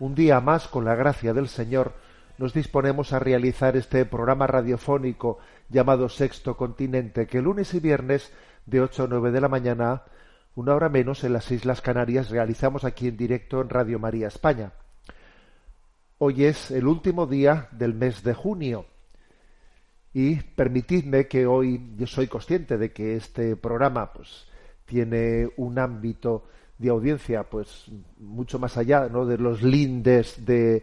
un día más, con la gracia del Señor, nos disponemos a realizar este programa radiofónico llamado Sexto Continente, que lunes y viernes de 8 a 9 de la mañana, una hora menos, en las Islas Canarias, realizamos aquí en directo en Radio María España. Hoy es el último día del mes de junio y permitidme que hoy, yo soy consciente de que este programa pues tiene un ámbito de audiencia pues mucho más allá, ¿no?, de los lindes de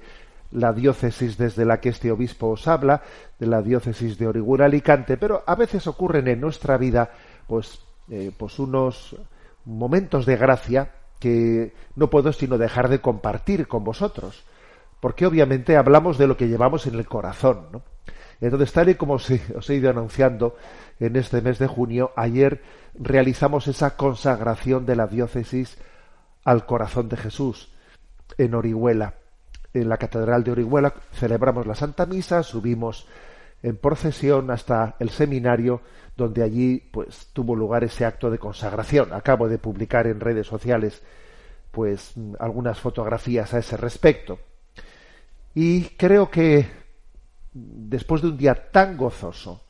la diócesis desde la que este obispo os habla, de la diócesis de Orihuela-Alicante, pero a veces ocurren en nuestra vida pues unos momentos de gracia que no puedo sino dejar de compartir con vosotros, porque obviamente hablamos de lo que llevamos en el corazón, ¿no? Entonces, tal y como os he ido anunciando en este mes de junio, ayer realizamos esa consagración de la diócesis al corazón de Jesús en Orihuela. En la Catedral de Orihuela celebramos la Santa Misa, subimos en procesión hasta el seminario, donde allí pues tuvo lugar ese acto de consagración. Acabo de publicar en redes sociales pues algunas fotografías a ese respecto. Y creo que después de un día tan gozoso,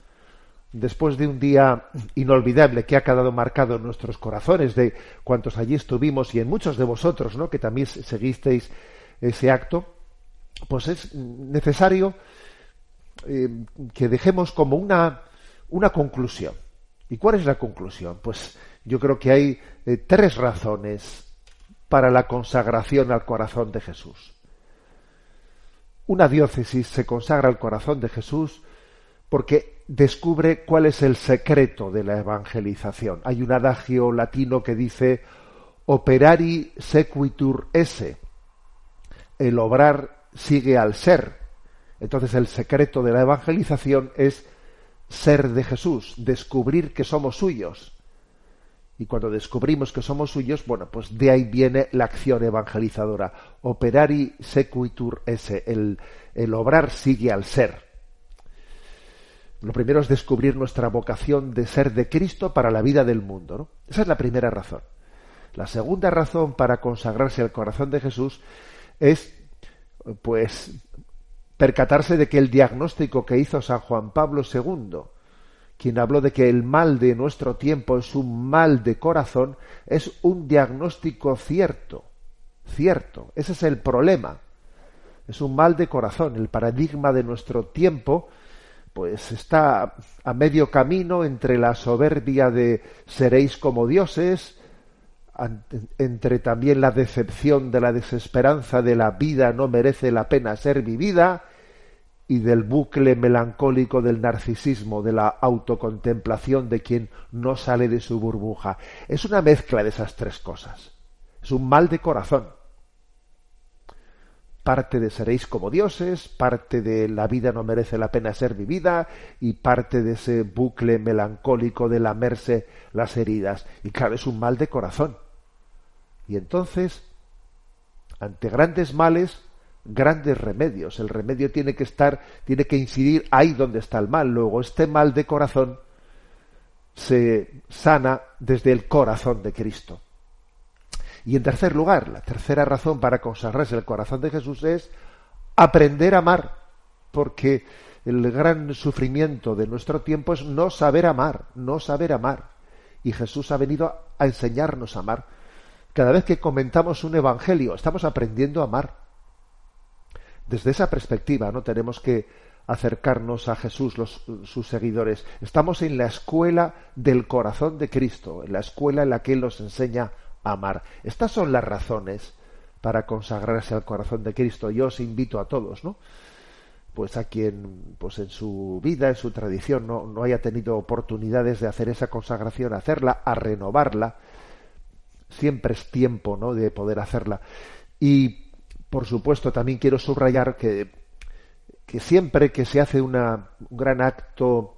después de un día inolvidable que ha quedado marcado en nuestros corazones, de cuantos allí estuvimos y en muchos de vosotros, ¿no?, que también seguisteis ese acto, pues es necesario que dejemos como una conclusión. ¿Y cuál es la conclusión? Pues yo creo que hay tres razones para la consagración al corazón de Jesús. Una diócesis se consagra al corazón de Jesús porque descubre cuál es el secreto de la evangelización. Hay un adagio latino que dice operari sequitur esse, el obrar sigue al ser. Entonces el secreto de la evangelización es ser de Jesús, descubrir que somos suyos. Y cuando descubrimos que somos suyos, bueno, pues de ahí viene la acción evangelizadora. Operari sequitur esse, el obrar sigue al ser. Lo primero es descubrir nuestra vocación de ser de Cristo para la vida del mundo, ¿no? Esa es la primera razón. La segunda razón para consagrarse al corazón de Jesús es, pues, percatarse de que el diagnóstico que hizo San Juan Pablo II, quien habló de que el mal de nuestro tiempo es un mal de corazón, es un diagnóstico cierto. Ese es el problema. Es un mal de corazón. El paradigma de nuestro tiempo pues está a medio camino entre la soberbia de seréis como dioses, entre también la decepción de la desesperanza de la vida no merece la pena ser vivida, y del bucle melancólico del narcisismo, de la autocontemplación de quien no sale de su burbuja. Es una mezcla de esas tres cosas. Es un mal de corazón. Parte de seréis como dioses, parte de la vida no merece la pena ser vivida, y parte de ese bucle melancólico de lamerse las heridas. Y claro, es un mal de corazón. Y entonces, ante grandes males, grandes remedios. El remedio tiene que incidir ahí donde está el mal. Luego, este mal de corazón se sana desde el corazón de Cristo. Y en tercer lugar, la tercera razón para consagrarse al corazón de Jesús es aprender a amar, porque el gran sufrimiento de nuestro tiempo es no saber amar. Y Jesús ha venido a enseñarnos a amar. Cada vez que comentamos un evangelio, estamos aprendiendo a amar. Desde esa perspectiva, ¿no?, tenemos que acercarnos a Jesús, sus seguidores. Estamos en la escuela del corazón de Cristo, en la escuela en la que Él nos enseña a amar. Estas son las razones para consagrarse al corazón de Cristo. Yo os invito a todos, ¿no?, pues a quien pues en su vida, en su tradición, no haya tenido oportunidades de hacer esa consagración, a hacerla, a renovarla. Siempre es tiempo, ¿no?, de poder hacerla. Y por supuesto, también quiero subrayar que siempre que se hace un gran acto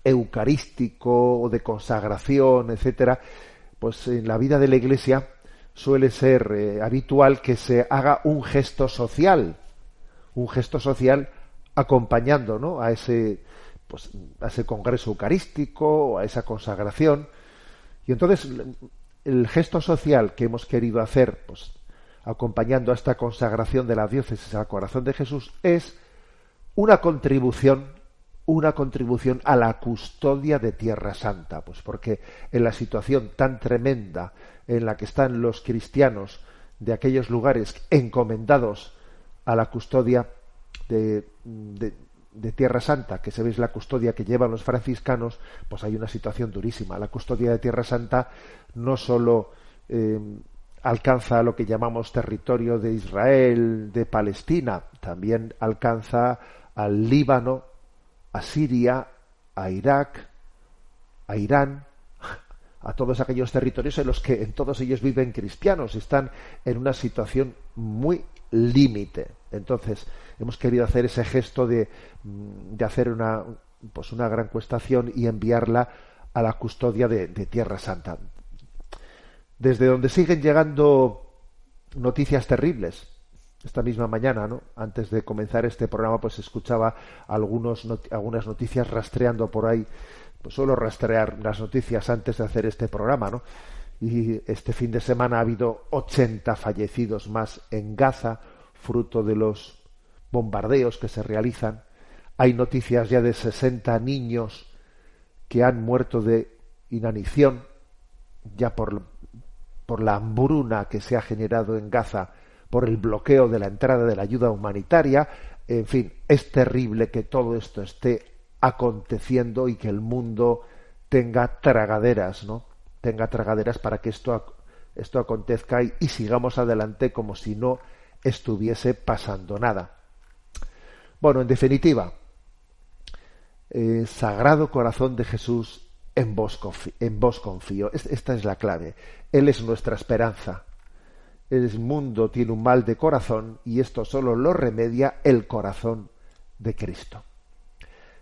eucarístico o de consagración, etcétera, pues en la vida de la Iglesia suele ser habitual que se haga un gesto social acompañando, ¿no?, a ese congreso eucarístico, a esa consagración. Y entonces el gesto social que hemos querido hacer, pues acompañando a esta consagración de la diócesis al corazón de Jesús, es una contribución a la custodia de Tierra Santa, pues porque en la situación tan tremenda en la que están los cristianos de aquellos lugares encomendados a la custodia de Tierra Santa, que sabéis la custodia que llevan los franciscanos, pues hay una situación durísima. La custodia de Tierra Santa no solo alcanza lo que llamamos territorio de Israel, de Palestina, también alcanza al Líbano, a Siria, a Irak, a Irán, a todos aquellos territorios en los que en todos ellos viven cristianos, están en una situación muy límite. Entonces, hemos querido hacer ese gesto de hacer una gran cuestación y enviarla a la custodia de Tierra Santa. Desde donde siguen llegando noticias terribles. Esta misma mañana, ¿no?, antes de comenzar este programa, pues escuchaba algunas noticias rastreando por ahí. Pues suelo rastrear las noticias antes de hacer este programa, ¿no? Y este fin de semana ha habido 80 fallecidos más en Gaza, fruto de los bombardeos que se realizan. Hay noticias ya de 60 niños que han muerto de inanición, ya por la hambruna que se ha generado en Gaza, por el bloqueo de la entrada de la ayuda humanitaria. En fin, es terrible que todo esto esté aconteciendo y que el mundo tenga tragaderas, ¿no? Tenga tragaderas para que esto acontezca y sigamos adelante como si no estuviese pasando nada. Bueno, en definitiva, Sagrado Corazón de Jesús, en vos confío. Esta es la clave. Él es nuestra esperanza. El mundo tiene un mal de corazón y esto solo lo remedia el corazón de Cristo.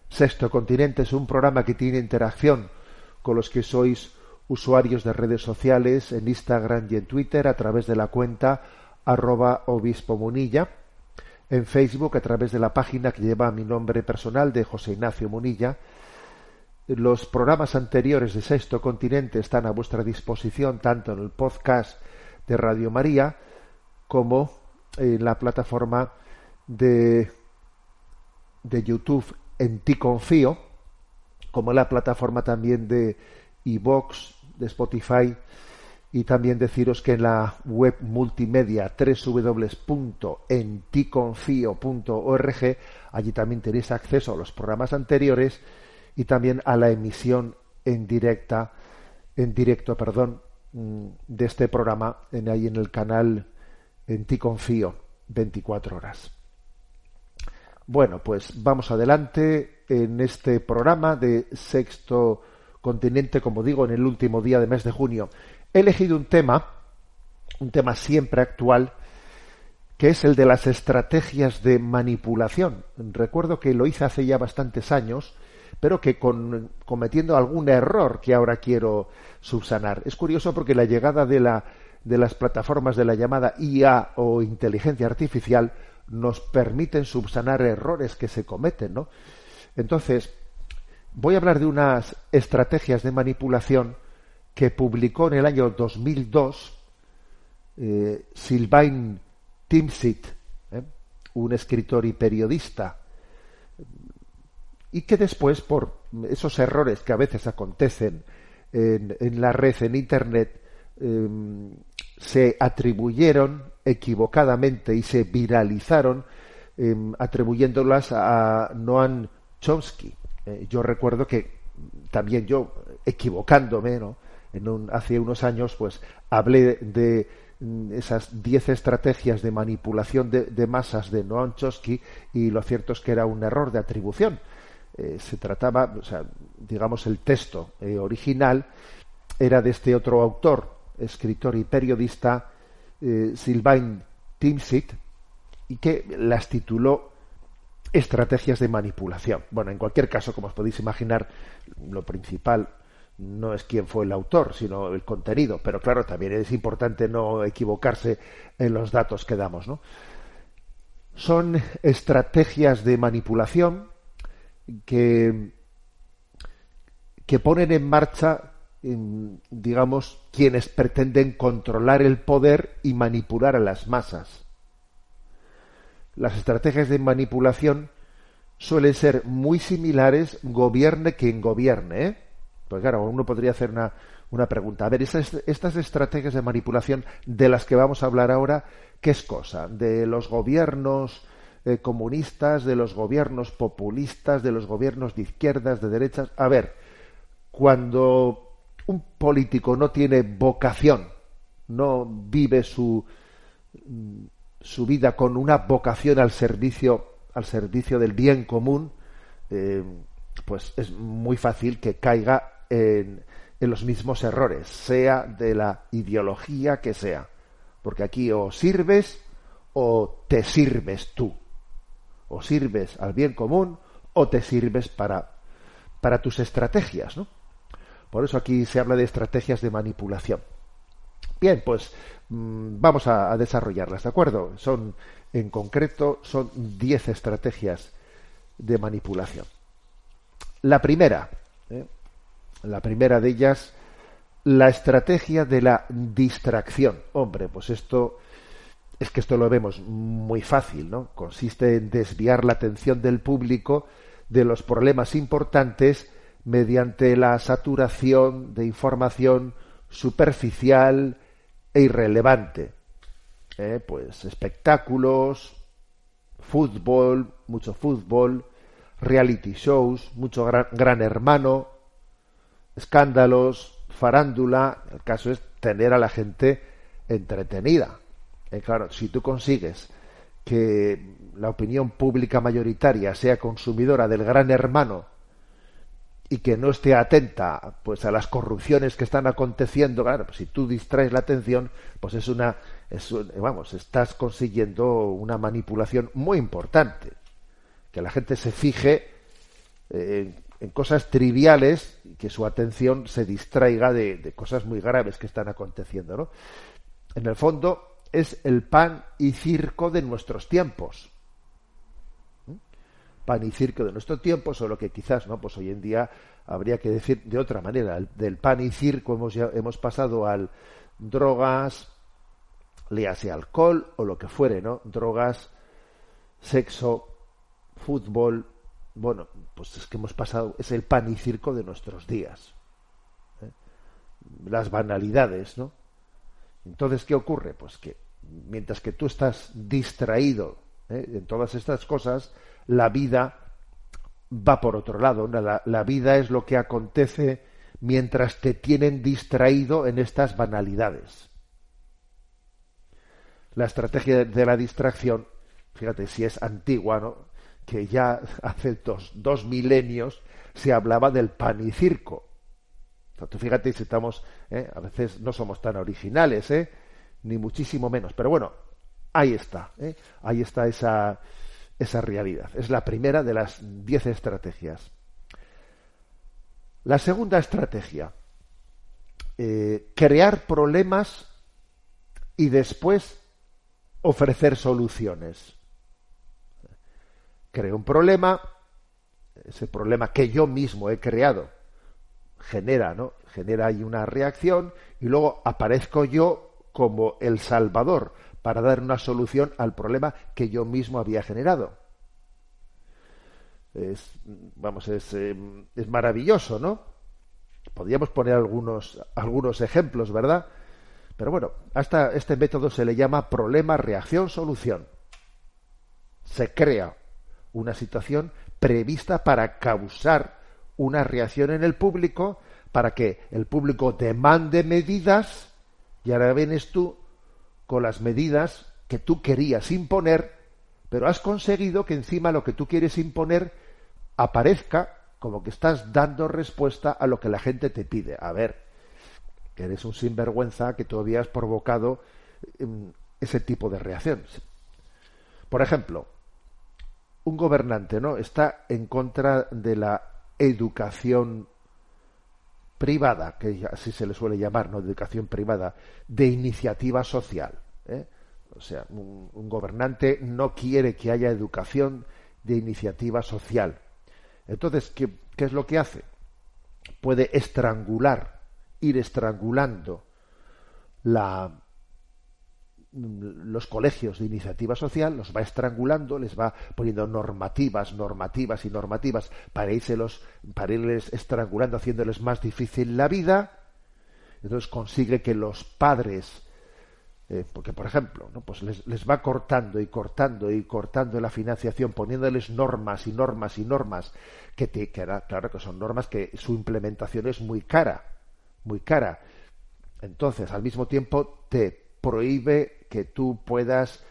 Sexto Continente es un programa que tiene interacción con los que sois usuarios de redes sociales en Instagram y en Twitter a través de la cuenta @obispo_munilla, en Facebook a través de la página que lleva mi nombre personal de José Ignacio Munilla. Los programas anteriores de Sexto Continente están a vuestra disposición tanto en el podcast de Radio María como en la plataforma de YouTube En Ti Confío, como en la plataforma también de iVoox, de Spotify, y también deciros que en la web multimedia www.enticonfio.org, allí también tenéis acceso a los programas anteriores y también a la emisión en directo, de este programa ahí en el canal En Ti Confío, 24 horas. Bueno, pues vamos adelante en este programa de Sexto Continente, como digo, en el último día del mes de junio. He elegido un tema siempre actual, que es el de las estrategias de manipulación. Recuerdo que lo hice hace ya bastantes años, pero que cometiendo algún error que ahora quiero subsanar. Es curioso porque la llegada de las plataformas de la llamada IA o inteligencia artificial nos permiten subsanar errores que se cometen, ¿no? Entonces, voy a hablar de unas estrategias de manipulación que publicó en el año 2002 Sylvain Timsit, un escritor y periodista, y que después, por esos errores que a veces acontecen en la red, en Internet, se atribuyeron equivocadamente y se viralizaron atribuyéndolas a Noam Chomsky. Yo recuerdo que también yo, equivocándome, ¿no?, hace unos años, pues hablé de esas 10 estrategias de manipulación de masas de Noam Chomsky, y lo cierto es que era un error de atribución. Se trataba, digamos, el texto original era de este otro autor, escritor y periodista, Sylvain Timsit, y que las tituló Estrategias de manipulación. Bueno, en cualquier caso, como os podéis imaginar, lo principal no es quién fue el autor, sino el contenido, pero claro, también es importante no equivocarse en los datos que damos, ¿no? Son estrategias de manipulación que ponen en marcha digamos, quienes pretenden controlar el poder y manipular a las masas. Las estrategias de manipulación suelen ser muy similares, gobierne quien gobierne, ¿eh? Pues claro, uno podría hacer una pregunta. A ver, estas estrategias de manipulación de las que vamos a hablar ahora, ¿qué es cosa? ¿De los gobiernos comunistas, de los gobiernos populistas, de los gobiernos de izquierdas, de derechas? A ver, cuando un político no tiene vocación, no vive su vida con una vocación al servicio del bien común, pues es muy fácil que caiga en los mismos errores, sea de la ideología que sea, porque aquí o sirves o te sirves tú, o sirves al bien común o te sirves para tus estrategias, ¿no? Por eso aquí se habla de estrategias de manipulación. Bien, pues vamos a desarrollarlas, ¿de acuerdo? En concreto, son 10 estrategias de manipulación. La primera de ellas, la estrategia de la distracción. Hombre, pues esto lo vemos muy fácil, ¿no? Consiste en desviar la atención del público de los problemas importantes mediante la saturación de información superficial e irrelevante. Pues espectáculos, fútbol, mucho fútbol, reality shows, mucho gran hermano, escándalos, farándula. El caso es tener a la gente entretenida. Claro, si tú consigues que la opinión pública mayoritaria sea consumidora del gran hermano y que no esté atenta pues a las corrupciones que están aconteciendo, claro, pues si tú distraes la atención, pues estás consiguiendo una manipulación muy importante, que la gente se fije en cosas triviales y que su atención se distraiga de cosas muy graves que están aconteciendo, ¿no? En el fondo es el pan y circo de nuestros tiempos. Pan y circo de nuestro tiempo, solo que quizás, ¿no?, pues hoy en día habría que decir de otra manera. Del pan y circo hemos pasado al drogas, léase alcohol o lo que fuere, ¿no? Drogas, sexo, fútbol. Bueno, pues es que es el pan y circo de nuestros días. Las banalidades, ¿no? Entonces, ¿qué ocurre? Pues que mientras que tú estás distraído en todas estas cosas, la vida va por otro lado, ¿no? La vida es lo que acontece mientras te tienen distraído en estas banalidades. La estrategia de la distracción, fíjate si es antigua, ¿no?, que ya hace dos milenios se hablaba del pan y circo. O sea, tú fíjate si estamos, a veces no somos tan originales, ni muchísimo menos, pero bueno, ahí está esa realidad. Es la primera de las 10 estrategias. La segunda estrategia, crear problemas y después ofrecer soluciones. Creo un problema, ese problema que yo mismo he creado genera ahí una reacción y luego aparezco yo como el salvador para dar una solución al problema que yo mismo había generado. Es maravilloso, ¿no? Podríamos poner algunos ejemplos, ¿verdad? Pero bueno, hasta este método se le llama problema, reacción, solución. Se crea una situación prevista para causar una reacción en el público, para que el público demande medidas, y ahora vienes tú con las medidas que tú querías imponer, pero has conseguido que encima lo que tú quieres imponer aparezca como que estás dando respuesta a lo que la gente te pide. A ver, que eres un sinvergüenza, que todavía has provocado ese tipo de reacciones. Por ejemplo, un gobernante, ¿no?, está en contra de la educación privada, que así se le suele llamar, ¿no?, educación privada, de iniciativa social. O sea, un gobernante no quiere que haya educación de iniciativa social. Entonces, ¿qué es lo que hace? Puede estrangular ir estrangulando los colegios de iniciativa social, los va estrangulando, les va poniendo normativas para irles estrangulando, haciéndoles más difícil la vida. Entonces consigue que los padres, porque por ejemplo, ¿no? Pues les va cortando la financiación, poniéndoles normas claro que son normas que su implementación es muy cara. Entonces, al mismo tiempo, te prohíbe que tú puedas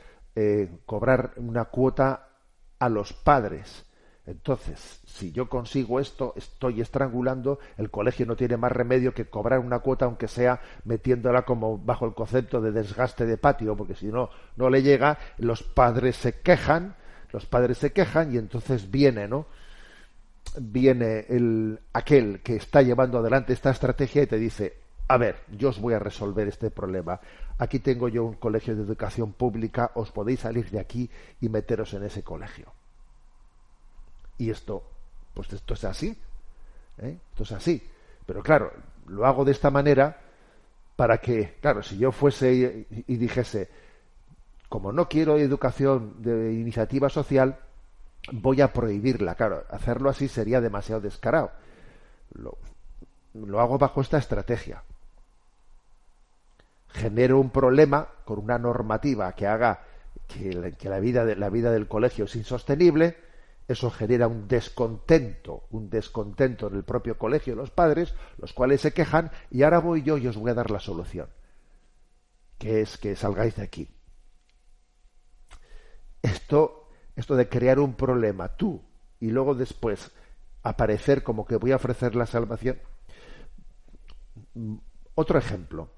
cobrar una cuota a los padres. Entonces, si yo consigo esto, estoy estrangulando, el colegio no tiene más remedio que cobrar una cuota, aunque sea metiéndola como bajo el concepto de desgaste de patio, porque si no, no le llega, los padres se quejan y entonces viene aquel que está llevando adelante esta estrategia y te dice: a ver, yo os voy a resolver este problema. Aquí tengo yo un colegio de educación pública, os podéis salir de aquí y meteros en ese colegio. Y esto es así, esto es así. Pero claro, lo hago de esta manera para que, claro, si yo fuese y dijese, como no quiero educación de iniciativa social, voy a prohibirla. Claro, hacerlo así sería demasiado descarado. Lo hago bajo esta estrategia. Genero un problema con una normativa que haga que la vida del colegio es insostenible. Eso genera un descontento en el propio colegio de los padres, los cuales se quejan, y ahora voy yo y os voy a dar la solución, que es que salgáis de aquí. Esto de crear un problema tú y luego después aparecer como que voy a ofrecer la salvación. Otro ejemplo.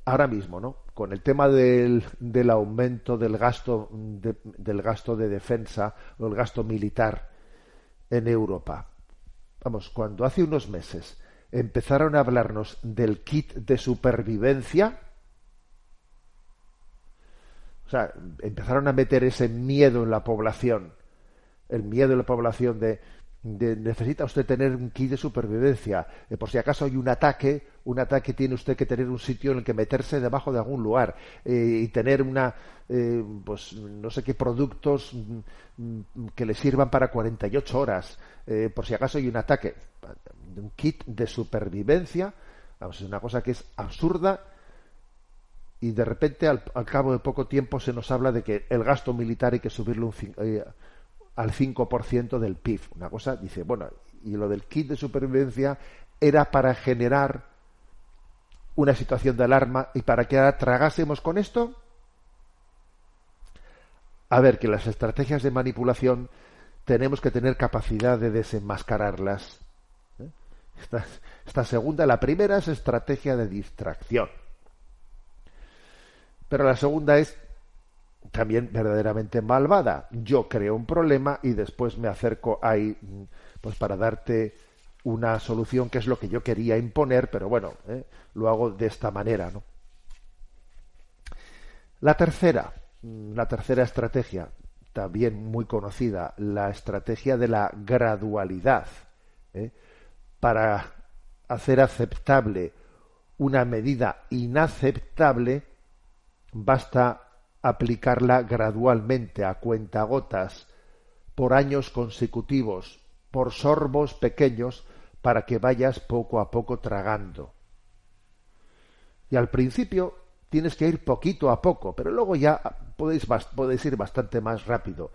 Ahora mismo, ¿no? Con el tema del aumento del gasto de defensa o el gasto militar en Europa. Vamos, cuando hace unos meses empezaron a hablarnos del kit de supervivencia, o sea, empezaron a meter ese miedo en la población, el miedo en la población de necesita usted tener un kit de supervivencia, por si acaso hay un ataque tiene usted que tener un sitio en el que meterse debajo de algún lugar, y tener pues no sé qué productos que le sirvan para 48 horas, por si acaso hay un ataque. Un kit de supervivencia, vamos, es una cosa que es absurda, y de repente al cabo de poco tiempo se nos habla de que el gasto militar hay que subirlo al 5% del PIB. Una cosa, dice, bueno, y lo del kit de supervivencia era para generar una situación de alarma y para que ahora tragásemos con esto. A ver, que las estrategias de manipulación tenemos que tener capacidad de desenmascararlas. Esta segunda, la primera es estrategia de distracción, pero la segunda es también verdaderamente malvada. Yo creo un problema y después me acerco ahí pues para darte una solución, que es lo que yo quería imponer, pero bueno, lo hago de esta manera, ¿no? La tercera estrategia, también muy conocida, la estrategia de la gradualidad, para hacer aceptable una medida inaceptable, basta aplicarla gradualmente, a cuentagotas, por años consecutivos, por sorbos pequeños, para que vayas poco a poco tragando. Y al principio tienes que ir poquito a poco, pero luego ya podéis ir bastante más rápido,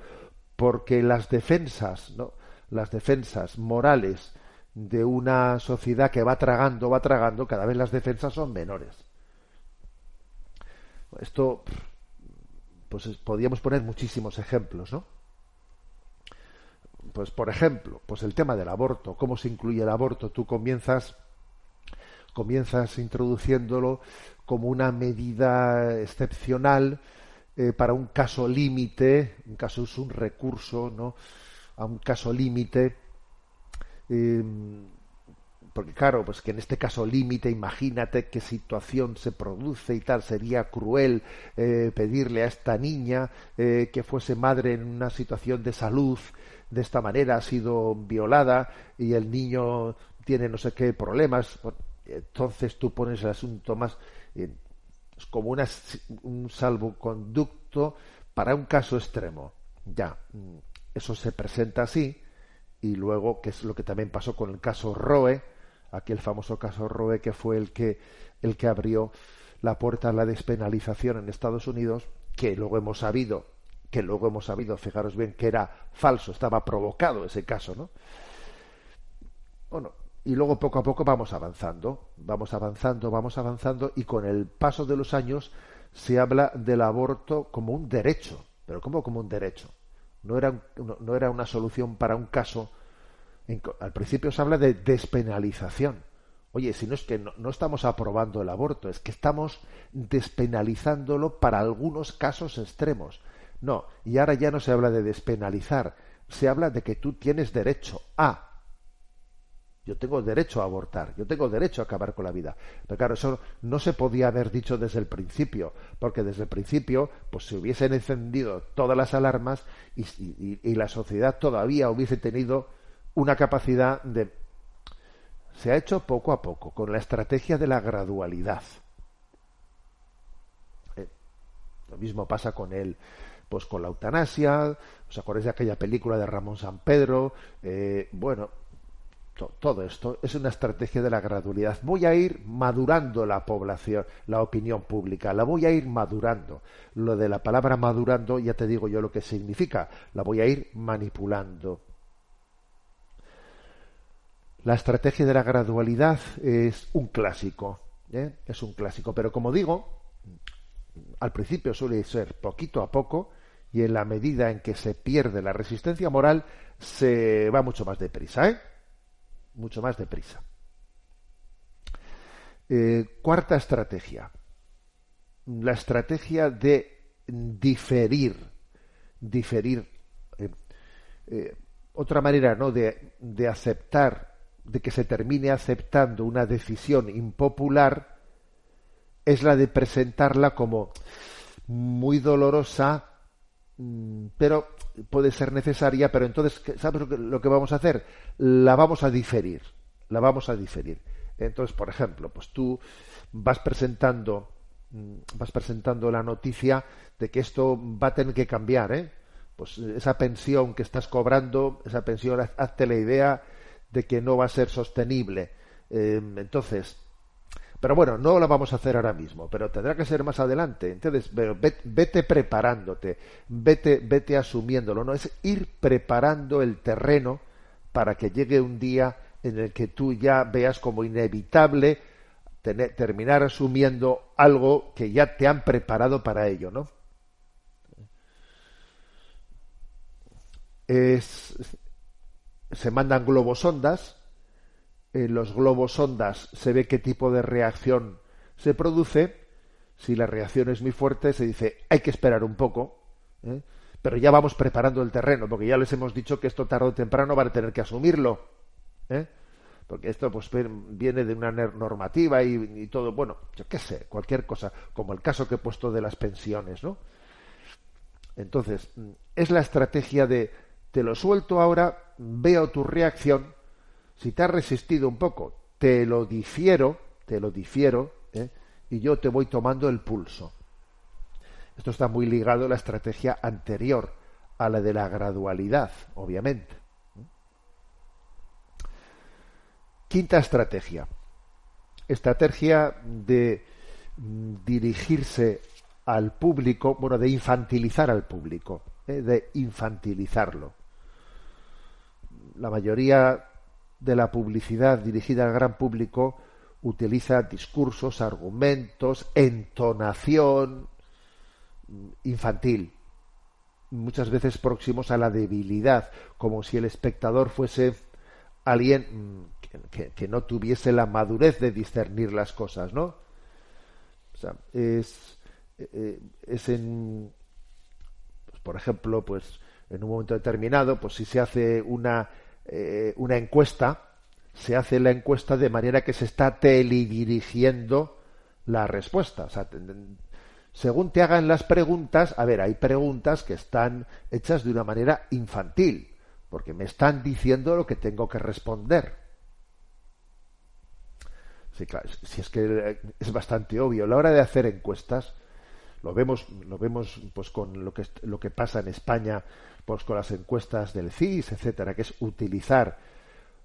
porque las defensas, ¿no?, las defensas morales de una sociedad que va tragando, cada vez las defensas son menores. Esto, pues podríamos poner muchísimos ejemplos, ¿no? Pues por ejemplo, pues el tema del aborto. ¿Cómo se incluye el aborto? Tú comienzas introduciéndolo como una medida excepcional, para un caso límite. Un caso es un recurso, ¿no?, a un caso límite, porque claro, pues que en este caso límite, imagínate qué situación se produce y tal, sería cruel pedirle a esta niña que fuese madre en una situación de salud, de esta manera ha sido violada y el niño tiene no sé qué problemas, bueno, entonces tú pones el asunto más es como un salvoconducto para un caso extremo. Ya, eso se presenta así, y luego, que es lo que también pasó con el caso Roe, aquel famoso caso Roe, que fue el que abrió la puerta a la despenalización en Estados Unidos, que luego hemos sabido, fijaros bien, que era falso, estaba provocado ese caso, ¿no? Bueno, y luego poco a poco vamos avanzando, y con el paso de los años se habla del aborto como un derecho. Pero ¿cómo como un derecho? No era una solución para un caso. Al principio se habla de despenalización. Oye, si no es que no estamos aprobando el aborto, es que estamos despenalizándolo para algunos casos extremos. No, y ahora ya no se habla de despenalizar, se habla de que tú tienes derecho a. Yo tengo derecho a abortar, yo tengo derecho a acabar con la vida. Pero claro, eso no se podía haber dicho desde el principio, porque desde el principio pues se hubiesen encendido todas las alarmas y la sociedad todavía hubiese tenido una capacidad de... Se ha hecho poco a poco, con la estrategia de la gradualidad. Lo mismo pasa pues con la eutanasia. ¿Os acordáis de aquella película de Ramón Sampedro? Bueno, todo esto es una estrategia de la gradualidad. Voy a ir madurando la población, la opinión pública, la voy a ir madurando. Lo de la palabra madurando, ya te digo yo lo que significa, la voy a ir manipulando. La estrategia de la gradualidad es un clásico, es un clásico, pero como digo, al principio suele ser poquito a poco, y en la medida en que se pierde la resistencia moral, se va mucho más deprisa, mucho más deprisa. Cuarta estrategia, la estrategia de diferir. Otra manera, ¿no?, de aceptar, de que se termine aceptando una decisión impopular, es la de presentarla como muy dolorosa, pero puede ser necesaria. Pero entonces, ¿sabes lo que vamos a hacer? La vamos a diferir. Entonces, por ejemplo, pues tú vas presentando la noticia de que esto va a tener que cambiar, pues esa pensión que estás cobrando, esa pensión, hazte la idea de que no va a ser sostenible. Entonces, pero bueno, no la vamos a hacer ahora mismo, pero tendrá que ser más adelante. Entonces, vete preparándote, vete asumiéndolo, ¿no? Es ir preparando el terreno para que llegue un día en el que tú ya veas como inevitable terminar asumiendo algo que ya te han preparado para ello, ¿no? Se mandan globosondas. En los globosondas se ve qué tipo de reacción se produce. Si la reacción es muy fuerte, se dice hay que esperar un poco, pero ya vamos preparando el terreno, porque ya les hemos dicho que esto tarde o temprano van a tener que asumirlo, porque esto pues viene de una normativa y todo, bueno, yo qué sé, cualquier cosa, como el caso que he puesto de las pensiones, ¿no? Entonces, es la estrategia de te lo suelto ahora, veo tu reacción. Si te has resistido un poco, te lo difiero, y yo te voy tomando el pulso. Esto está muy ligado a la estrategia anterior, a la de la gradualidad, obviamente. Quinta estrategia de dirigirse al público, bueno, de infantilizar al público, de infantilizarlo. La mayoría de la publicidad dirigida al gran público utiliza discursos, argumentos, entonación infantil, muchas veces próximos a la debilidad, como si el espectador fuese alguien que no tuviese la madurez de discernir las cosas, ¿no? O sea, es pues, por ejemplo, pues en un momento determinado, pues si se hace una encuesta, se hace la encuesta de manera que se está teledirigiendo la respuesta. O sea, según te hagan las preguntas, a ver, hay preguntas que están hechas de una manera infantil, porque me están diciendo lo que tengo que responder. Sí, claro, si es que es bastante obvio. A la hora de hacer encuestas, lo vemos pues con lo que pasa en España, pues con las encuestas del CIS, etcétera, que es utilizar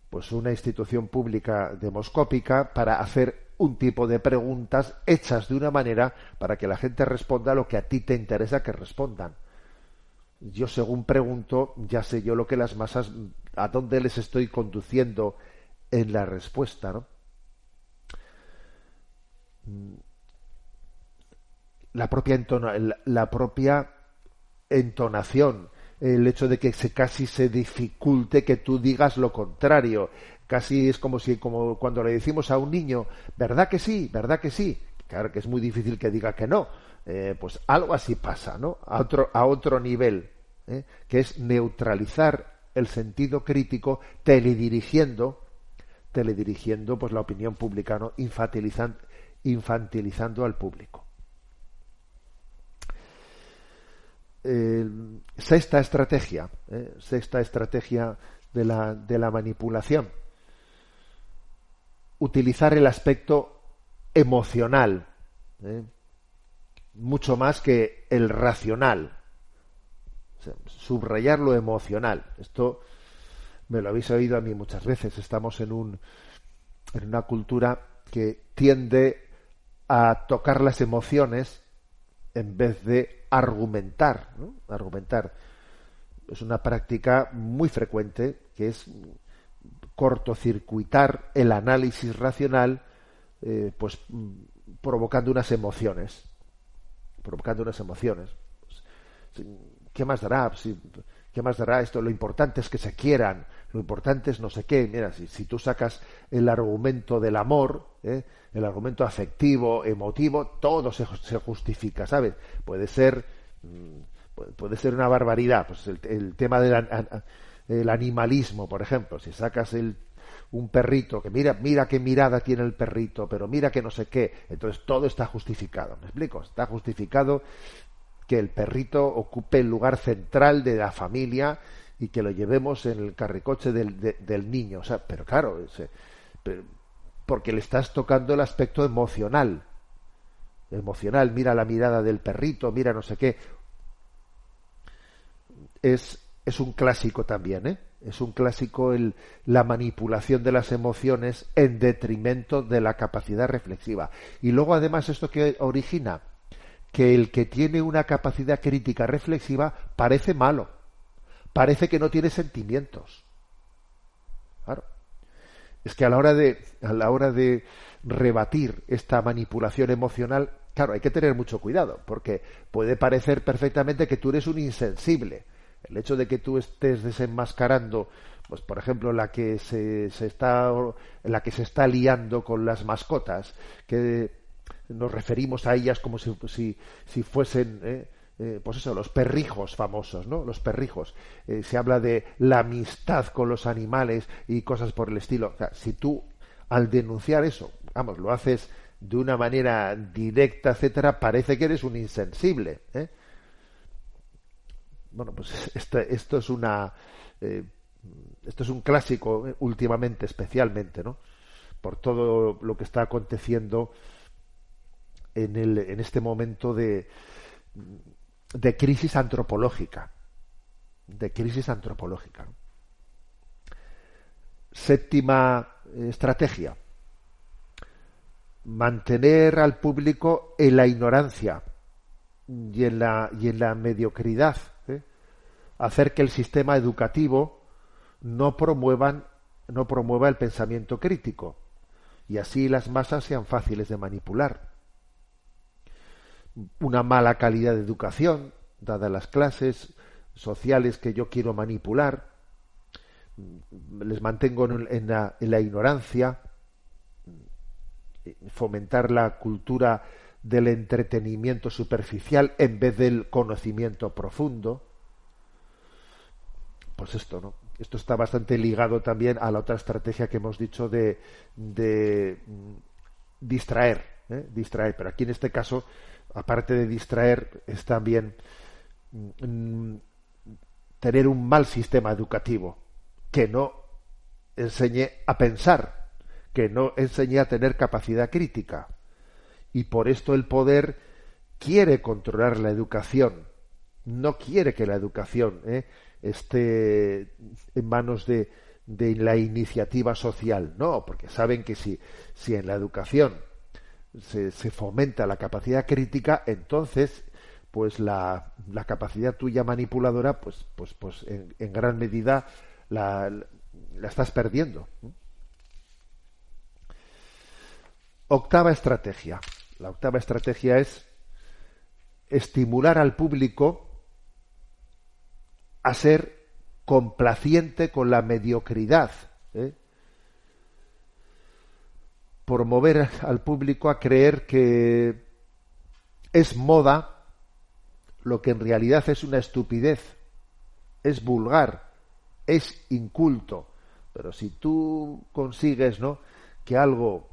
pues una institución pública demoscópica para hacer un tipo de preguntas hechas de una manera para que la gente responda lo que a ti te interesa que respondan. Yo según pregunto, ya sé yo lo que las masas, a dónde les estoy conduciendo en la respuesta, ¿no? La propia entonación, el hecho de que casi se dificulte que tú digas lo contrario, casi es como cuando le decimos a un niño, ¿verdad que sí? ¿Verdad que sí? Claro que es muy difícil que diga que no. Pues algo así pasa, ¿no? A otro nivel, que es neutralizar el sentido crítico teledirigiendo pues la opinión pública, ¿no? Infantilizando al público. Sexta estrategia de la manipulación: utilizar el aspecto emocional, ¿eh? Mucho más que el racional. O sea, subrayar lo emocional. Esto me lo habéis oído a mí muchas veces. Estamos en una cultura que tiende a tocar las emociones en vez de argumentar, ¿no? Argumentar es una práctica muy frecuente, que es cortocircuitar el análisis racional, pues provocando unas emociones, Pues, ¿qué más dará? ¿Qué más dará esto? Lo importante es que se quieran, lo importante es no sé qué. Mira, si tú sacas el argumento del amor, el argumento afectivo, emotivo, todo se justifica, ¿sabes? Puede ser una barbaridad. Pues el tema del animalismo, por ejemplo, si sacas un perrito, que mira qué mirada tiene el perrito, pero mira que no sé qué, entonces todo está justificado. ¿Me explico? Está justificado que el perrito ocupe el lugar central de la familia y que lo llevemos en el carricoche del niño. O sea, pero claro, porque le estás tocando el aspecto emocional. Mira la mirada del perrito, mira no sé qué. Es un clásico también, ¿eh? Es un clásico la manipulación de las emociones en detrimento de la capacidad reflexiva. Y luego, además, ¿esto que origina? Que el que tiene una capacidad crítica reflexiva parece malo, parece que no tiene sentimientos. Claro. Es que a la hora de rebatir esta manipulación emocional, claro, hay que tener mucho cuidado, porque puede parecer perfectamente que tú eres un insensible. El hecho de que tú estés desenmascarando, pues por ejemplo, la que se está liando con las mascotas, que nos referimos a ellas como si fuesen pues eso, los perrijos famosos, ¿no? Los perrijos. Se habla de la amistad con los animales y cosas por el estilo. O sea, si tú al denunciar eso, vamos, lo haces de una manera directa, etcétera, parece que eres un insensible, ¿eh? Bueno, pues esto es esto es un clásico, últimamente, especialmente, ¿no? Por todo lo que está aconteciendo en este momento de crisis antropológica, ¿no? Séptima estrategia: mantener al público en la ignorancia y en la mediocridad, ¿eh? Hacer que el sistema educativo no promueva el pensamiento crítico, y así las masas sean fáciles de manipular. Una mala calidad de educación, dadas las clases sociales que yo quiero manipular, les mantengo en la ignorancia, fomentar la cultura del entretenimiento superficial en vez del conocimiento profundo. Pues esto, ¿no? Esto está bastante ligado también a la otra estrategia que hemos dicho de distraer, distraer. Pero aquí en este caso, aparte de distraer, es también tener un mal sistema educativo que no enseñe a pensar, que no enseñe a tener capacidad crítica. Y por esto el poder quiere controlar la educación, no quiere que la educación esté en manos de la iniciativa social, no, porque saben que si en la educación se fomenta la capacidad crítica, entonces pues la capacidad tuya manipuladora pues en gran medida la estás perdiendo. Octava estrategia. La octava estrategia es estimular al público a ser complaciente con la mediocridad, promover al público a creer que es moda lo que en realidad es una estupidez, es vulgar, es inculto. Pero si tú consigues, ¿no?, que algo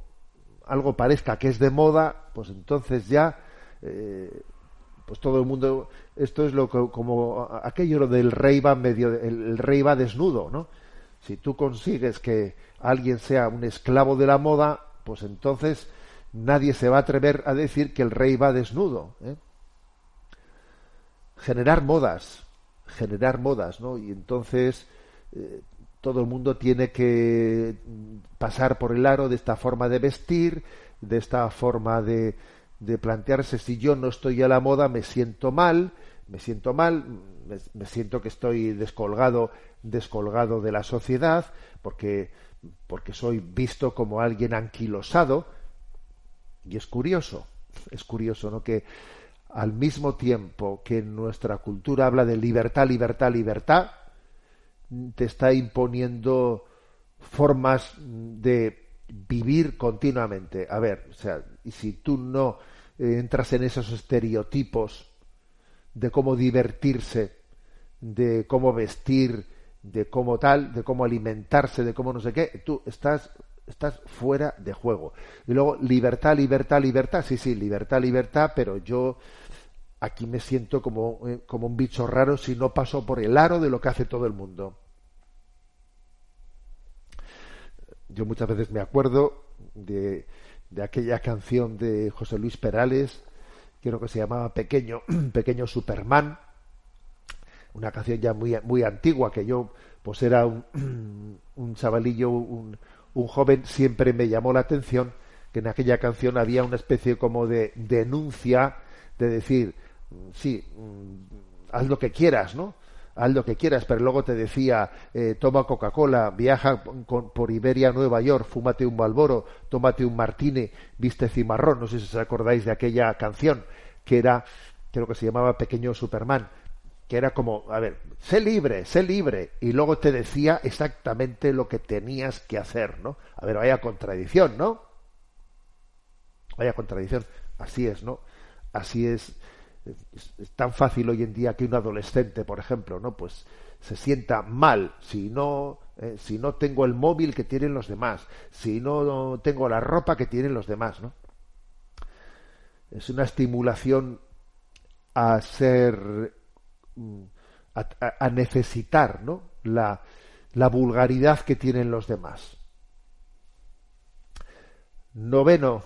parezca que es de moda, pues entonces ya pues todo el mundo, esto es como aquello del rey va el rey va desnudo, ¿no? Si tú consigues que alguien sea un esclavo de la moda, pues entonces nadie se va a atrever a decir que el rey va desnudo, Generar modas, ¿no? Y entonces todo el mundo tiene que pasar por el aro de esta forma de vestir, de esta forma de plantearse. Si yo no estoy a la moda, me siento mal, me siento que estoy descolgado de la sociedad, porque soy visto como alguien anquilosado. Y es curioso, ¿no?, que al mismo tiempo que nuestra cultura habla de libertad, te está imponiendo formas de vivir continuamente. A ver, o sea, y si tú no entras en esos estereotipos de cómo divertirse, de cómo vestir, de cómo tal, de cómo alimentarse, de cómo no sé qué, tú estás fuera de juego. Y luego libertad, sí, libertad, pero yo aquí me siento como un bicho raro si no paso por el aro de lo que hace todo el mundo. Yo muchas veces me acuerdo de aquella canción de José Luis Perales, creo que se llamaba Pequeño Superman, una canción ya muy antigua, que yo pues era un chavalillo, un joven. Siempre me llamó la atención que en aquella canción había una especie como de denuncia, de decir, sí, haz lo que quieras, ¿no? Haz lo que quieras, pero luego te decía, toma Coca-Cola, viaja por Iberia a Nueva York, fúmate un Marlboro, tómate un Martini, viste cimarrón. No sé si os acordáis de aquella canción, que era, creo que se llamaba Pequeño Superman, que era como, a ver, sé libre, y luego te decía exactamente lo que tenías que hacer, ¿no? A ver, vaya contradicción, ¿no? Vaya contradicción. Así es, ¿no? Así es. Es tan fácil hoy en día que un adolescente, por ejemplo, ¿no?, pues se sienta mal si no tengo el móvil que tienen los demás, si no tengo la ropa que tienen los demás, ¿no? Es una estimulación a ser, a necesitar, ¿no?, la vulgaridad que tienen los demás. Novena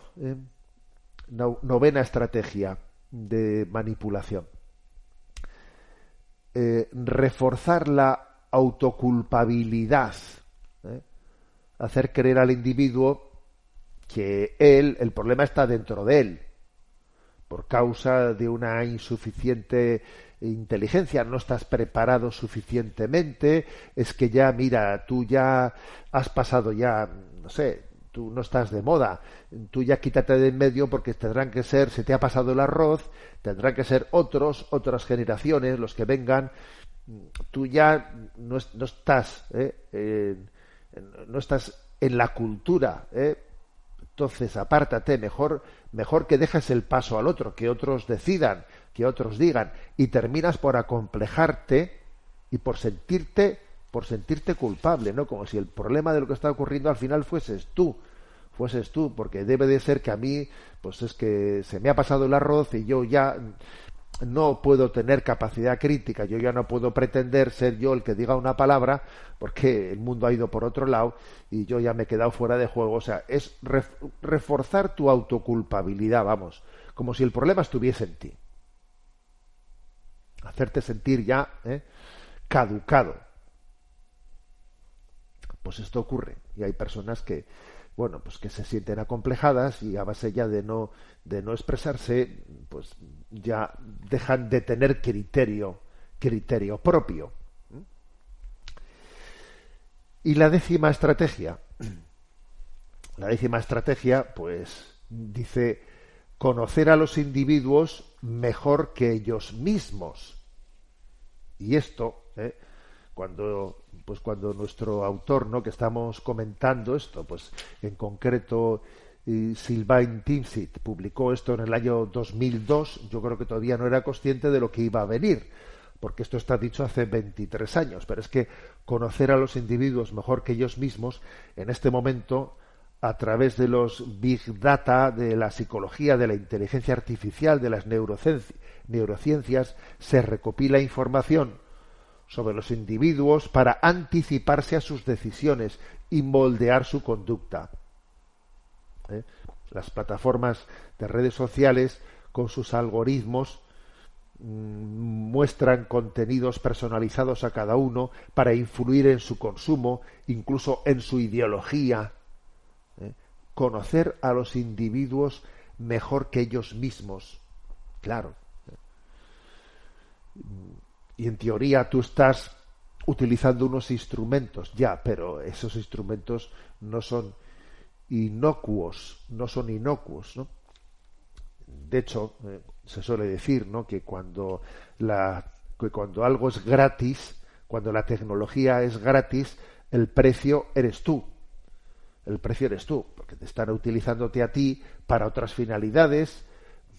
estrategia de manipulación. Reforzar la autoculpabilidad, hacer creer al individuo que el problema está dentro de él, por causa de una insuficiente inteligencia. No estás preparado suficientemente, es que ya, mira, tú ya has pasado, ya, no sé, tú no estás de moda, tú ya quítate de en medio, porque tendrán que ser, se te ha pasado el arroz, tendrán que ser otras generaciones los que vengan, tú ya no estás en la cultura, entonces apártate, mejor que dejes el paso al otro, que otros decidan, que otros digan, y terminas por acomplejarte y por sentirte culpable, ¿no? Como si el problema de lo que está ocurriendo al final fueses tú, porque debe de ser que a mí, pues es que se me ha pasado el arroz y yo ya, no puedo tener capacidad crítica, yo ya no puedo pretender ser yo el que diga una palabra porque el mundo ha ido por otro lado y yo ya me he quedado fuera de juego. O sea, es reforzar tu autoculpabilidad, vamos, como si el problema estuviese en ti. Hacerte sentir ya caducado. Pues esto ocurre y hay personas que, bueno, pues que se sienten acomplejadas y a base ya de no expresarse, pues ya dejan de tener criterio propio. Y la décima estrategia, pues dice conocer a los individuos mejor que ellos mismos. Y esto, cuando nuestro autor, ¿no?, que estamos comentando esto, pues en concreto Sylvain Timsit publicó esto en el año 2002, yo creo que todavía no era consciente de lo que iba a venir, porque esto está dicho hace 23 años, pero es que conocer a los individuos mejor que ellos mismos, en este momento, a través de los Big Data, de la psicología, de la inteligencia artificial, de las neurociencias, se recopila información sobre los individuos para anticiparse a sus decisiones y moldear su conducta. Las plataformas de redes sociales, con sus algoritmos, muestran contenidos personalizados a cada uno para influir en su consumo, incluso en su ideología. Conocer a los individuos mejor que ellos mismos. Claro. Y en teoría tú estás utilizando unos instrumentos, ya, pero esos instrumentos no son inocuos, ¿no? De hecho, se suele decir, ¿no?, que cuando algo es gratis, cuando la tecnología es gratis, el precio eres tú. El precio eres tú, porque te están utilizándote a ti para otras finalidades,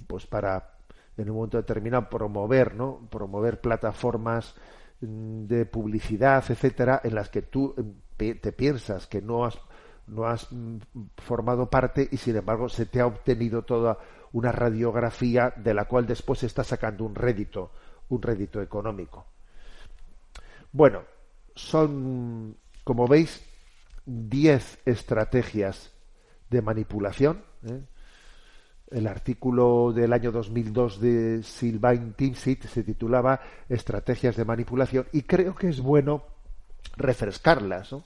pues para en un momento determinado promover plataformas de publicidad, etcétera, en las que tú te piensas que no has formado parte y sin embargo se te ha obtenido toda una radiografía de la cual después se está sacando un rédito económico. Bueno, son, como veis, 10 estrategias de manipulación. El artículo del año 2002 de Sylvain Timsit se titulaba Estrategias de manipulación, y creo que es bueno refrescarlas, ¿no?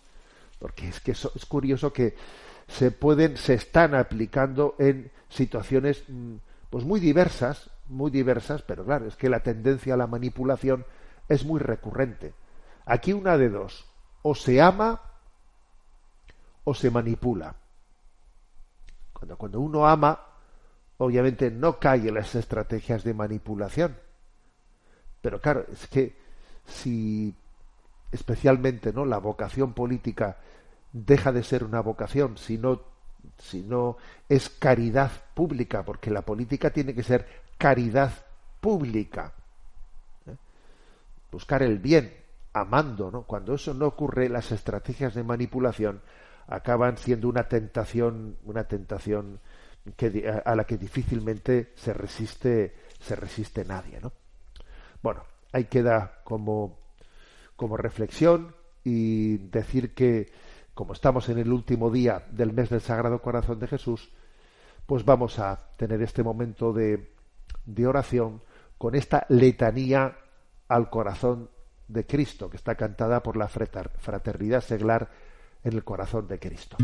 Porque es que es curioso que se están aplicando en situaciones pues muy diversas, pero claro, es que la tendencia a la manipulación es muy recurrente. Aquí una de dos: o se ama o se manipula. Cuando uno ama, obviamente no cae en las estrategias de manipulación. Pero claro, es que si especialmente, ¿no?, la vocación política deja de ser una vocación si no es caridad pública, porque la política tiene que ser caridad pública. Buscar el bien, amando, ¿no? Cuando eso no ocurre, las estrategias de manipulación acaban siendo una tentación a la que difícilmente se resiste nadie, ¿no? Bueno, ahí queda como reflexión, y decir que como estamos en el último día del mes del Sagrado Corazón de Jesús, pues vamos a tener este momento de oración con esta letanía al corazón de Cristo, que está cantada por la Fraternidad Seglar en el corazón de Cristo.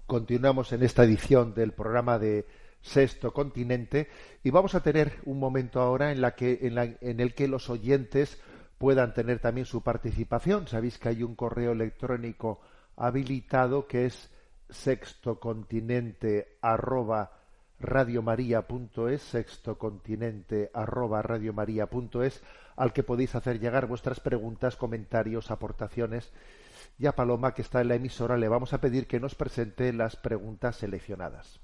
Continuamos en esta edición del programa de Sexto Continente y vamos a tener un momento ahora en el que los oyentes puedan tener también su participación. Sabéis que hay un correo electrónico habilitado que es sextocontinente@radiomaria.es, sextocontinente@radiomaria.es, al que podéis hacer llegar vuestras preguntas, comentarios, aportaciones. Y a Paloma, que está en la emisora, le vamos a pedir que nos presente las preguntas seleccionadas.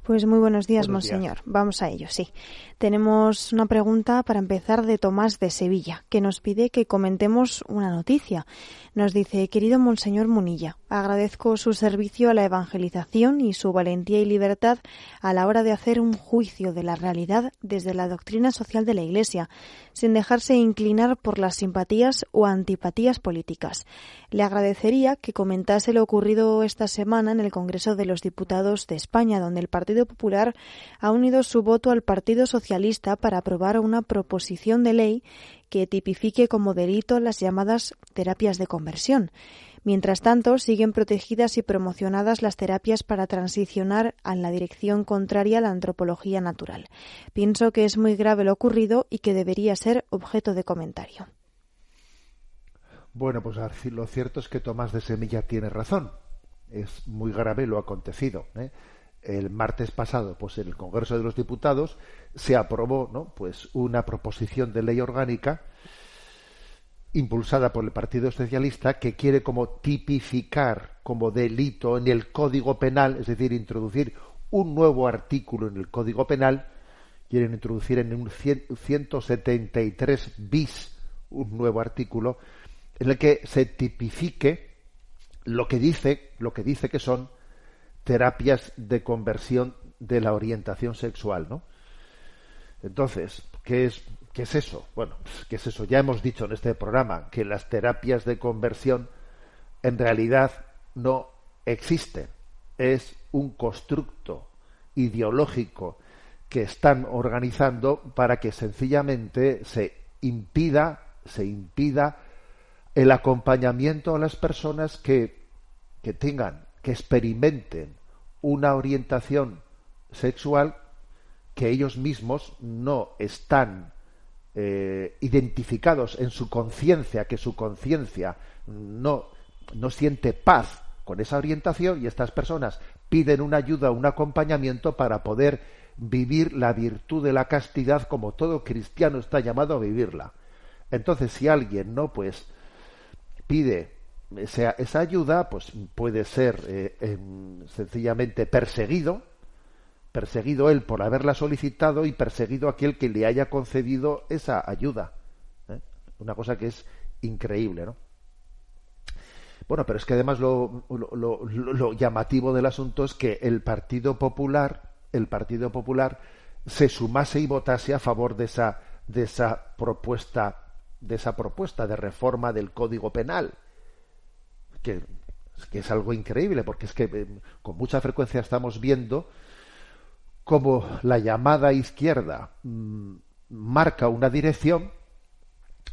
Pues muy buenos días, Buenos días. monseñor. Vamos a ello, sí. Tenemos una pregunta para empezar de Tomás de Sevilla, que nos pide que comentemos una noticia. Nos dice: querido monseñor Munilla, agradezco su servicio a la evangelización y su valentía y libertad a la hora de hacer un juicio de la realidad desde la doctrina social de la Iglesia, sin dejarse inclinar por las simpatías o antipatías políticas. Le agradecería que comentase lo ocurrido esta semana en el Congreso de los Diputados de España, donde el Partido Popular ha unido su voto al Partido Socialista para aprobar una proposición de ley que tipifique como delito las llamadas terapias de conversión. Mientras tanto, siguen protegidas y promocionadas las terapias para transicionar en la dirección contraria a la antropología natural. Pienso que es muy grave lo ocurrido y que debería ser objeto de comentario. Bueno, pues lo cierto es que Tomás de Semilla tiene razón. Es muy grave lo acontecido, ¿eh? El martes pasado, pues en el Congreso de los Diputados se aprobó, ¿no?, pues una proposición de ley orgánica impulsada por el Partido Socialista que quiere como tipificar como delito en el Código Penal, es decir, introducir un nuevo artículo en el Código Penal. Quieren introducir en un 173 bis un nuevo artículo en el que se tipifique lo que dice que son terapias de conversión de la orientación sexual, ¿no? Entonces, ¿qué es eso? Bueno, ¿qué es eso? Ya hemos dicho en este programa que las terapias de conversión en realidad no existen. Es un constructo ideológico que están organizando para que sencillamente se impida el acompañamiento a las personas que experimenten una orientación sexual que ellos mismos no están identificados en su conciencia, que su conciencia no siente paz con esa orientación, y estas personas piden una ayuda, un acompañamiento para poder vivir la virtud de la castidad como todo cristiano está llamado a vivirla. Entonces, si alguien pues pide esa ayuda, pues puede ser sencillamente perseguido él por haberla solicitado y perseguido aquel que le haya concedido esa ayuda. Una cosa que es increíble, ¿no? Bueno, pero es que además lo llamativo del asunto es que el Partido Popular se sumase y votase a favor de esa propuesta de reforma del Código Penal, que es algo increíble, porque es que con mucha frecuencia estamos viendo cómo la llamada izquierda marca una dirección,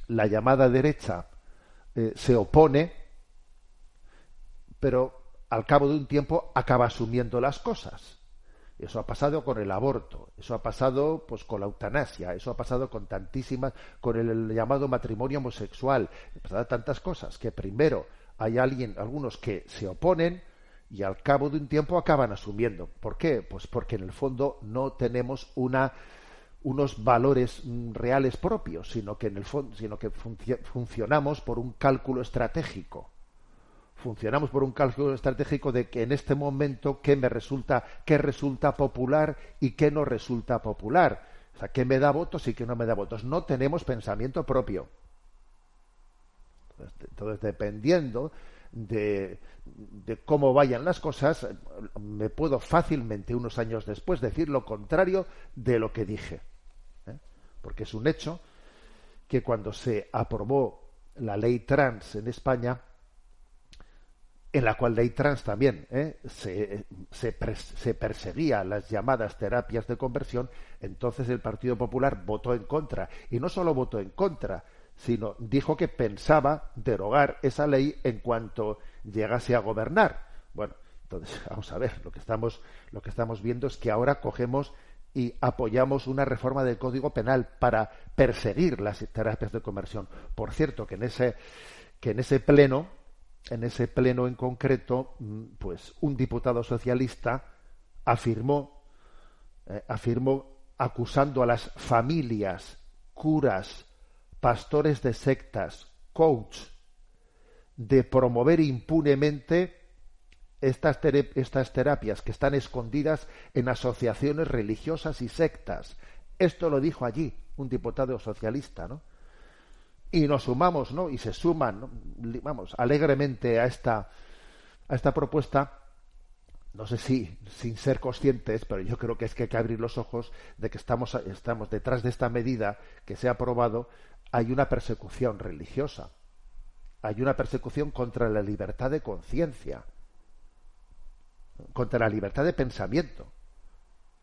la llamada derecha se opone, pero al cabo de un tiempo acaba asumiendo las cosas. Eso ha pasado con el aborto, eso ha pasado pues con la eutanasia, eso ha pasado con con el llamado matrimonio homosexual, ha pasado tantas cosas que primero hay algunos que se oponen y al cabo de un tiempo acaban asumiendo. ¿Por qué? Pues porque en el fondo no tenemos unos valores reales propios, sino que funcionamos por un cálculo estratégico. Funcionamos por un cálculo estratégico de que en este momento qué resulta popular y qué no resulta popular. O sea, qué me da votos y qué no me da votos. No tenemos pensamiento propio. Entonces, dependiendo de cómo vayan las cosas, me puedo fácilmente unos años después decir lo contrario de lo que dije. Porque es un hecho que cuando se aprobó la ley trans en España, en la cual ley trans también se perseguía las llamadas terapias de conversión, entonces el Partido Popular votó en contra. Y no solo votó en contra, sino dijo que pensaba derogar esa ley en cuanto llegase a gobernar. Bueno, entonces vamos a ver, lo que estamos viendo es que ahora cogemos y apoyamos una reforma del Código Penal para perseguir las terapias de conversión. Por cierto, que en ese pleno en concreto, pues un diputado socialista afirmó acusando a las familias, curas, pastores de sectas, coach, de promover impunemente estas terapias que están escondidas en asociaciones religiosas y sectas. Esto lo dijo allí un diputado socialista, ¿no? Y nos sumamos, ¿no? Y se suman, ¿no? Vamos, alegremente a esta propuesta. No sé si sin ser conscientes, pero yo creo que es que hay que abrir los ojos de que estamos detrás de esta medida que se ha aprobado. Hay una persecución religiosa, hay una persecución contra la libertad de conciencia, contra la libertad de pensamiento.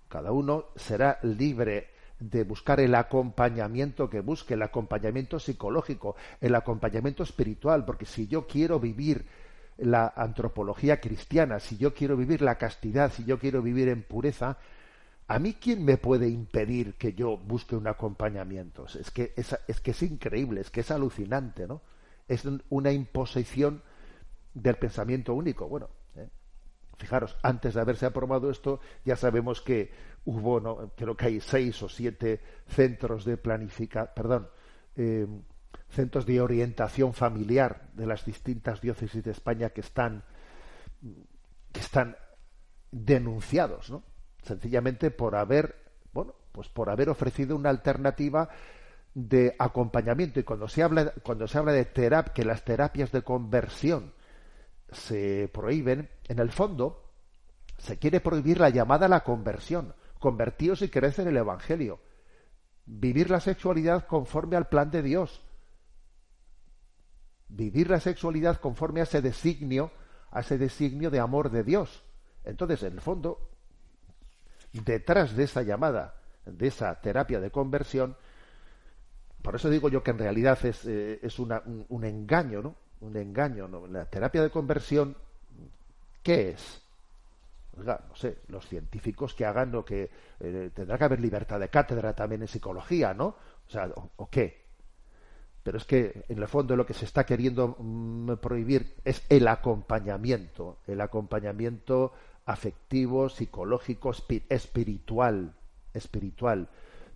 Cada uno será libre de buscar el acompañamiento que busque, el acompañamiento psicológico, el acompañamiento espiritual, porque si yo quiero vivir la antropología cristiana, si yo quiero vivir la castidad, si yo quiero vivir en pureza, ¿a mí quién me puede impedir que yo busque un acompañamiento? Es que es increíble, es que es alucinante, ¿no? Es una imposición del pensamiento único. Bueno, fijaros, antes de haberse aprobado esto, ya sabemos que hubo, ¿no? Creo que hay 6 o 7 centros de centros de orientación familiar de las distintas diócesis de España que están denunciados, ¿no? Sencillamente por haber ofrecido una alternativa de acompañamiento. Y cuando se habla de que las terapias de conversión se prohíben, en el fondo se quiere prohibir la llamada a la conversión. Convertíos y creed en el Evangelio. Vivir la sexualidad conforme al plan de Dios. Vivir la sexualidad conforme a ese designio de amor de Dios. Entonces, en el fondo, detrás de esa llamada, de esa terapia de conversión, por eso digo yo que en realidad es un engaño, ¿no? Un engaño, ¿no? La terapia de conversión, ¿qué es? Oiga, no sé, los científicos que hagan lo que tendrá que haber libertad de cátedra también en psicología, ¿no? O sea, ¿o qué? Pero es que en el fondo lo que se está queriendo prohibir es el acompañamiento afectivo, psicológico, espiritual,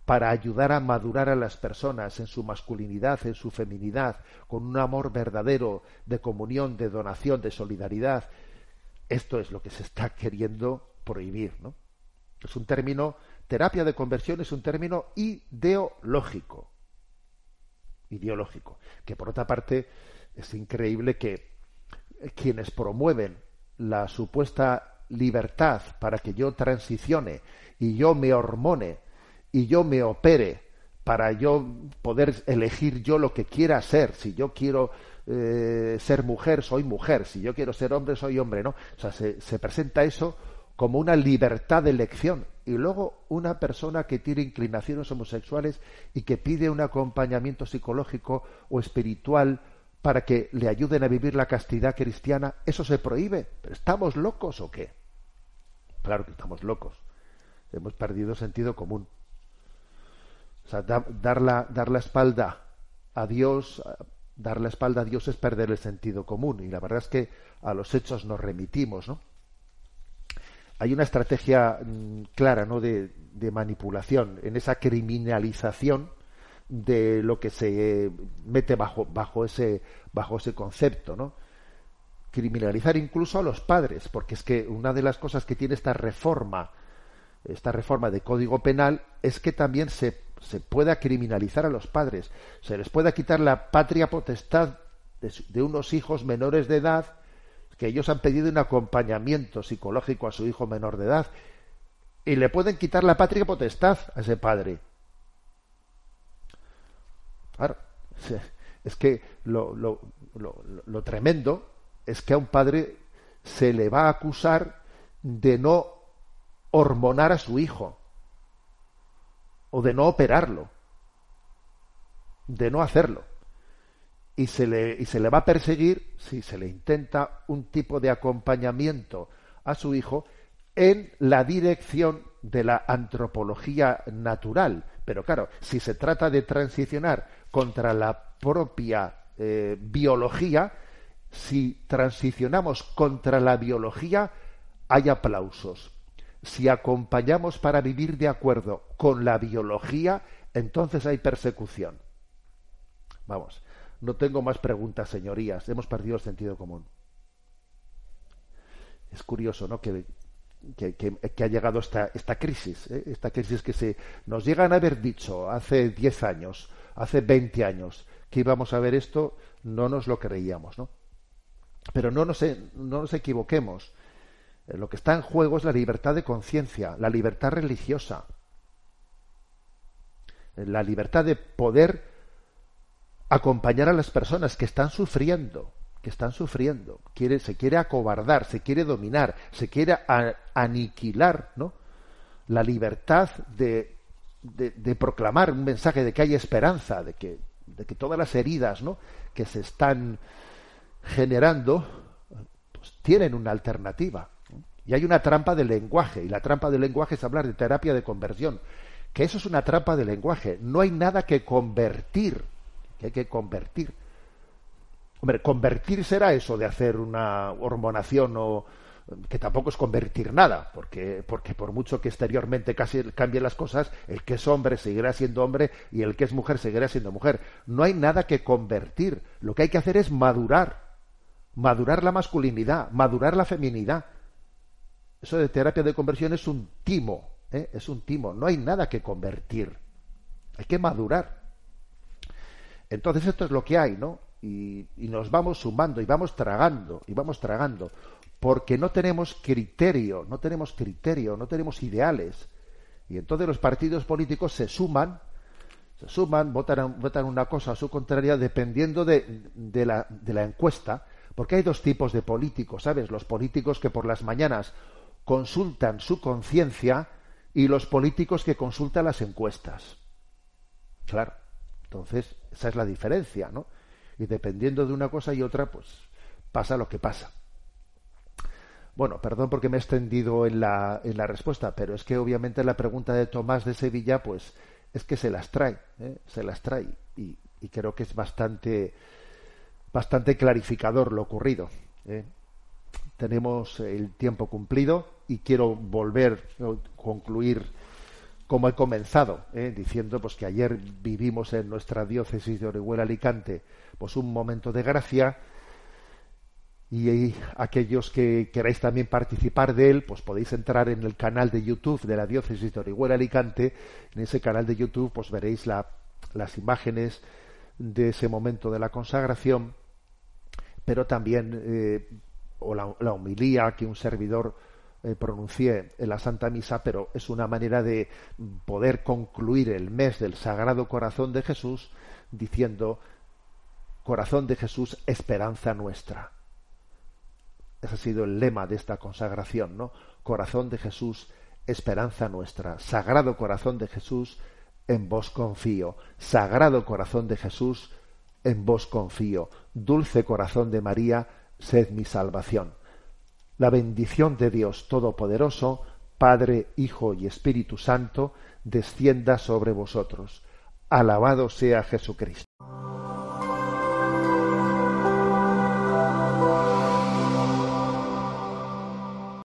para ayudar a madurar a las personas en su masculinidad, en su feminidad, con un amor verdadero de comunión, de donación, de solidaridad. Esto es lo que se está queriendo prohibir, ¿no? Es un término, terapia de conversión es un término ideológico, que por otra parte es increíble que quienes promueven la supuesta libertad para que yo transicione y yo me hormone y yo me opere para yo poder elegir yo lo que quiera ser. Si yo quiero ser mujer, soy mujer. Si yo quiero ser hombre, soy hombre, ¿no? O sea, se presenta eso como una libertad de elección. Y luego una persona que tiene inclinaciones homosexuales y que pide un acompañamiento psicológico o espiritual para que le ayuden a vivir la castidad cristiana, eso se prohíbe. ¿Pero estamos locos o qué? Claro que estamos locos. Hemos perdido sentido común. O sea, dar la espalda a Dios, es perder el sentido común. Y la verdad es que a los hechos nos remitimos, ¿no? Hay una estrategia clara, ¿no?, de manipulación en esa criminalización de lo que se mete bajo ese concepto, ¿no? Criminalizar incluso a los padres, porque es que una de las cosas que tiene esta reforma de Código Penal es que también se pueda criminalizar a los padres, se les pueda quitar la patria potestad de unos hijos menores de edad que ellos han pedido un acompañamiento psicológico a su hijo menor de edad y le pueden quitar la patria potestad a ese padre. Claro, es que lo tremendo es que a un padre se le va a acusar de no hormonar a su hijo o de no operarlo, de no hacerlo. Y se le va a perseguir si se le intenta un tipo de acompañamiento a su hijo en la dirección de la antropología natural. Pero claro, si se trata de transicionar contra la propia biología, si transicionamos contra la biología, hay aplausos. Si acompañamos para vivir de acuerdo con la biología, entonces hay persecución. Vamos. No tengo más preguntas, señorías. Hemos perdido el sentido común. Es curioso, ¿no? Que ha llegado esta crisis, esta crisis que nos llegan a haber dicho hace 10 años, hace 20 años, que íbamos a ver esto, no nos lo creíamos, ¿no? Pero no nos equivoquemos. Lo que está en juego es la libertad de conciencia, la libertad religiosa, la libertad de poder acompañar a las personas que están sufriendo, se quiere acobardar, se quiere dominar, se quiere aniquilar, ¿no? La libertad de proclamar un mensaje de que hay esperanza, de que todas las heridas, ¿no?, que se están generando, pues tienen una alternativa. Y hay una trampa del lenguaje, y la trampa del lenguaje es hablar de terapia de conversión, que eso es una trampa del lenguaje. No hay nada que convertir, que hay que convertir. Hombre, convertir será eso de hacer una hormonación, o que tampoco es convertir nada, porque por mucho que exteriormente casi cambien las cosas, el que es hombre seguirá siendo hombre y el que es mujer seguirá siendo mujer. No hay nada que convertir. Lo que hay que hacer es madurar la masculinidad, madurar la feminidad. Eso de terapia de conversión es un timo, es un timo. No hay nada que convertir. Hay que madurar. Entonces esto es lo que hay, ¿no? Y nos vamos sumando y vamos tragando, porque no tenemos criterio, no tenemos ideales. Y entonces los partidos políticos se suman, votan una cosa a su contraria dependiendo de la encuesta, porque hay dos tipos de políticos, ¿sabes? Los políticos que por las mañanas consultan su conciencia y los políticos que consultan las encuestas. Claro, entonces esa es la diferencia, ¿no? Y dependiendo de una cosa y otra, pues pasa lo que pasa. Bueno, perdón porque me he extendido en la respuesta, pero es que obviamente la pregunta de Tomás de Sevilla, pues es que se las trae y creo que es bastante clarificador lo ocurrido. Tenemos el tiempo cumplido y quiero concluir como he comenzado, diciendo pues que ayer vivimos en nuestra diócesis de Orihuela Alicante pues un momento de gracia, y aquellos que queráis también participar de él, pues podéis entrar en el canal de YouTube de la diócesis de Orihuela Alicante. En ese canal de YouTube pues veréis las imágenes de ese momento de la consagración, pero también la homilía que un servidor pronuncié en la Santa Misa, pero es una manera de poder concluir el mes del Sagrado Corazón de Jesús diciendo: Corazón de Jesús, esperanza nuestra. Ese ha sido el lema de esta consagración, ¿no? Corazón de Jesús, esperanza nuestra. Sagrado Corazón de Jesús, en vos confío. Sagrado Corazón de Jesús, en vos confío. Dulce Corazón de María, sed mi salvación. La bendición de Dios Todopoderoso, Padre, Hijo y Espíritu Santo, descienda sobre vosotros. Alabado sea Jesucristo.